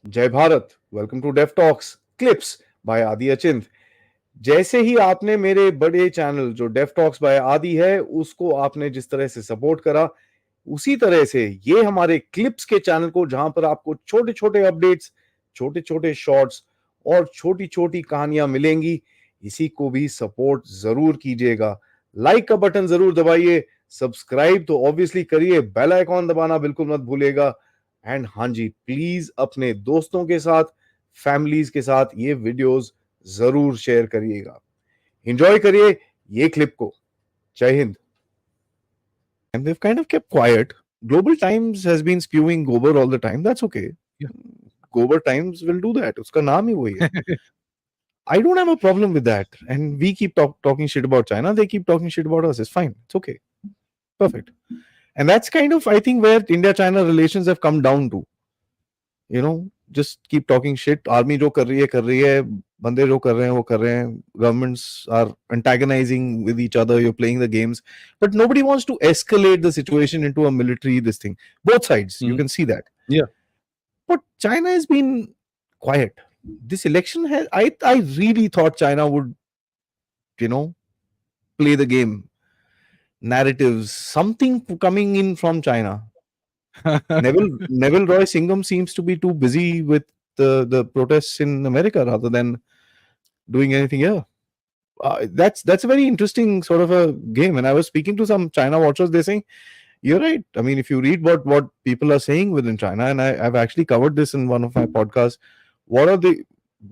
जय Bharat. Welcome to deaf talks clips by Adi Achint. जैसे ही आपने मेरे बड़े चैनल जो डेफ टॉक्स बाय आदि है उसको आपने जिस तरह से सपोर्ट करा, उसी तरह से ये हमारे क्लिप्स के चैनल को, जहां पर आपको छोटे छोटे अपडेट्स, छोटे छोटे शॉर्ट्स और छोटी छोटी कहानियां मिलेंगी, इसी को भी सपोर्ट जरूर कीजिएगा। लाइक का बटन जरूर दबाइए, सब्सक्राइब तो ऑब्वियसली करिए, बेल आइकॉन दबाना बिल्कुल मत भूलिएगा। एंड हाँ जी, प्लीज अपने दोस्तों के साथ, फैमिलीज के साथ ये वीडियोस जरूर शेयर करिएगा। एंजॉय करिए ये क्लिप को। जय Hind. And they've kind of kept quiet. Global Times has been spewing gobar all the time. That's okay. Yeah. Gobar Times will do that. उसका नाम ही वही है. I don't have a problem with that. And we keep talking shit about China. They keep talking shit about us. It's fine. It's okay. Perfect. And that's kind of, I think, where India-China relations have come down to. You know, just keep talking shit. Army जो कर रही है, बंदे जो कर रहे हैं वो कर रहे हैं. Governments are antagonizing with each other. You're playing the games, but nobody wants to escalate the situation into a military this thing. Both sides, you can see that. Yeah. But China has been quiet. This election has, I really thought China would, play the game. Narratives, something coming in from China. Neville Roy Singham seems to be too busy with the protests in America rather than doing anything here. That's a very interesting sort of a game. And I was speaking to some China watchers. They're saying, you're right. I mean, if you read what people are saying within China, and I've actually covered this in one of my podcasts, what are the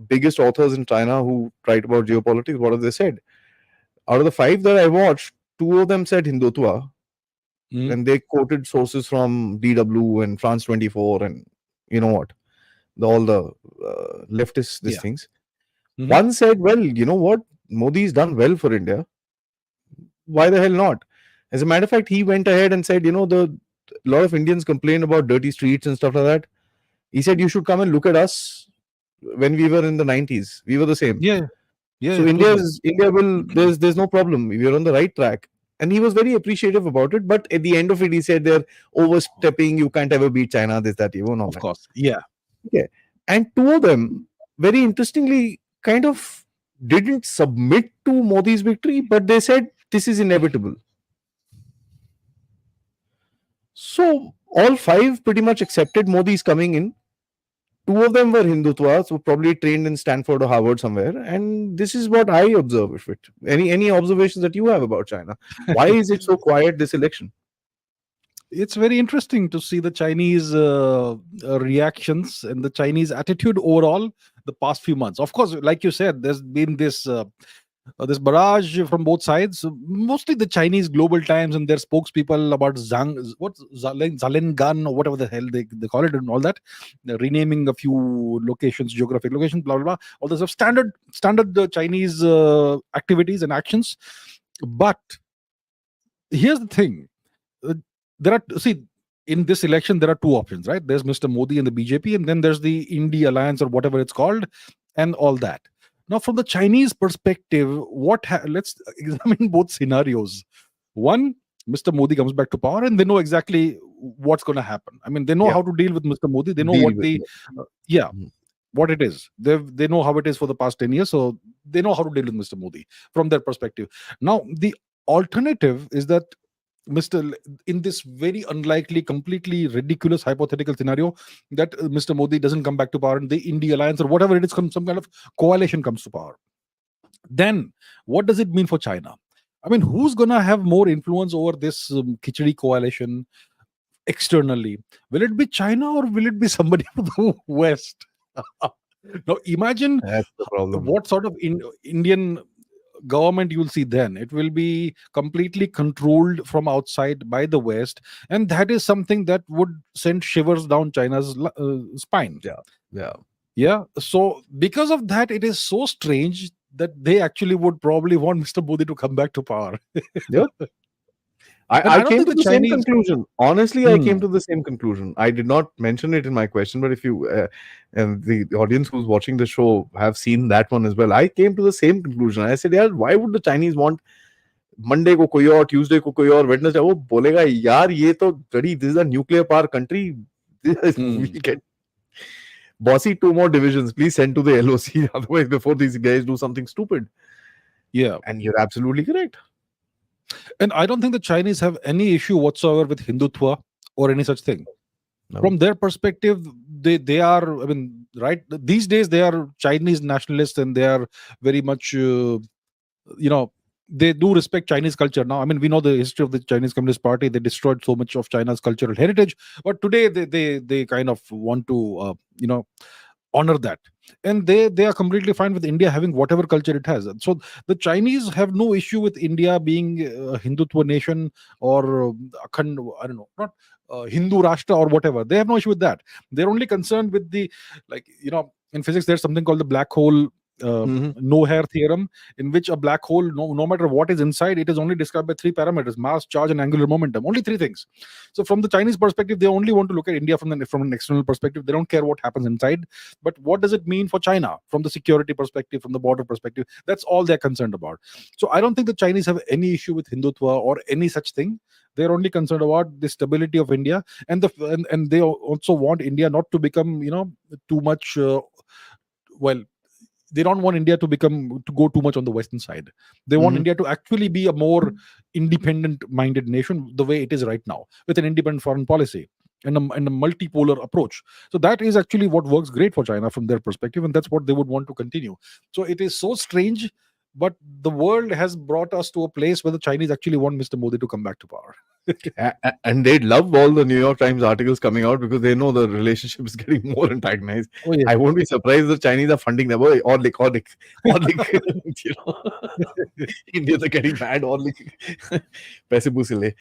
biggest authors in China who write about geopolitics? What have they said? Out of the 5 that I watched, 2 of them said Hindutva. And they quoted sources from DW and France 24 and you know what, all the leftist things. One said, well, you know what, Modi's done well for India. Why the hell not? As a matter of fact, he went ahead and said, a lot of Indians complain about dirty streets and stuff like that. He said, you should come and look at us when we were in the 90s. We were the same. Yeah. So India will, there's no problem. We're on the right track. And he was very appreciative about it. But at the end of it, he said they're overstepping. You can't ever beat China, this, that, you know. Of course. Yeah. Okay. And 2 of them, very interestingly, kind of didn't submit to Modi's victory, but they said this is inevitable. So all 5 pretty much accepted Modi's coming in. 2 of them were Hindutva, so probably trained in Stanford or Harvard somewhere. And this is what I observe of it. Any observations that you have about China? Why is it so quiet this election? It's very interesting to see the Chinese reactions and the Chinese attitude overall the past few months. Of course, like you said, there's been this barrage from both sides. Mostly the Chinese Global Times and their spokespeople about Zalengan or whatever the hell they call it and all that. They're renaming a few locations, geographic locations, blah, blah, blah. All this stuff. Standard Chinese activities and actions. But here's the thing. In this election, there are 2 options, right? There's Mr. Modi and the BJP, and then there's the India Alliance or whatever it's called, and all that. Now, from the Chinese perspective, let's examine both scenarios. One, Mr. Modi comes back to power, and they know exactly what's going to happen. I mean, they know how to deal with Mr. Modi. They know what it is. They know how it is for the past 10 years, so they know how to deal with Mr. Modi from their perspective. Now, the alternative is that in this very unlikely, completely ridiculous hypothetical scenario that Mr. Modi doesn't come back to power and the India Alliance or whatever it is, some kind of coalition comes to power. Then what does it mean for China? I mean, who's going to have more influence over this Khichdi coalition externally? Will it be China or will it be somebody from the West? Now, imagine what sort of Indian government you will see then. It will be completely controlled from outside by the West, and that is something that would send shivers down China's spine. Yeah. So because of that, it is so strange that they actually would probably want Mr. Modi to come back to power. Yeah. I came to the same conclusion. Honestly, I came to the same conclusion. I did not mention it in my question, but if you and the audience who's watching the show have seen that one as well, I came to the same conclusion. I said, yeah, why would the Chinese want Monday ko koi aur, Tuesday ko koi aur, Wednesday? वो बोलेगा यार ये तो this is a nuclear power country. Bossy, 2 more divisions, please send to the LOC. Otherwise, before these guys do something stupid. Yeah. And you're absolutely correct. And I don't think the Chinese have any issue whatsoever with Hindutva or any such thing. No. From their perspective, they are, I mean, right, these days they are Chinese nationalists, and they are very much you know, they do respect Chinese culture. Now, I mean, we know the history of the Chinese Communist Party. They destroyed so much of China's cultural heritage, but today they kind of want to honor that, and they are completely fine with India having whatever culture it has. So the Chinese have no issue with India being a Hindutva nation, or Akhand, I don't know, not Hindu Rashtra or whatever. They have no issue with that. They're only concerned with the, like, in physics there's something called the black hole no hair theorem, in which a black hole, no matter what is inside, it is only described by three parameters: mass, charge, and angular momentum. Only three things. So from the Chinese perspective, they only want to look at India from an external perspective. They don't care what happens inside, but what does it mean for China from the security perspective, from the border perspective? That's all they're concerned about. So I don't think the Chinese have any issue with Hindutva or any such thing. They're only concerned about the stability of India, and and they also want India not to become too much well, they don't want India to go too much on the Western side. They want India to actually be a more independent minded nation, the way it is right now, with an independent foreign policy and a multipolar approach. So that is actually what works great for China from their perspective, and that's what they would want to continue. So it is so strange, but the world has brought us to a place where the Chinese actually want Mr. Modi to come back to power. And they'd love all the New York Times articles coming out, because they know the relationship is getting more antagonized. Oh, yeah. I won't be surprised the Chinese are funding them. Or like, Indians are getting mad, or like, पैसे पूसे ले.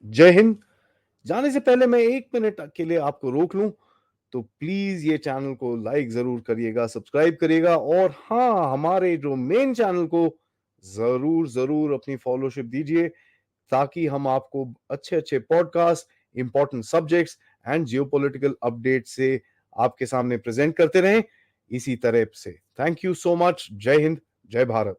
जय हिंद. जाने से पहले मैं 1 minute के लिए आपको रोक लूं, तो प्लीज ये चैनल को लाइक जरूर करिएगा, सब्सक्राइब करिएगा, और हाँ, हमारे जो मेन चैनल को जरूर जरूर अपनी फॉलोशिप दीजिए, ताकि हम आपको अच्छे अच्छे podcast, important subjects and geopolitical update से आपके सामने प्रेजेंट करते रहें इसी तरह से. Thank you so much. जय हिंद, जय भारत.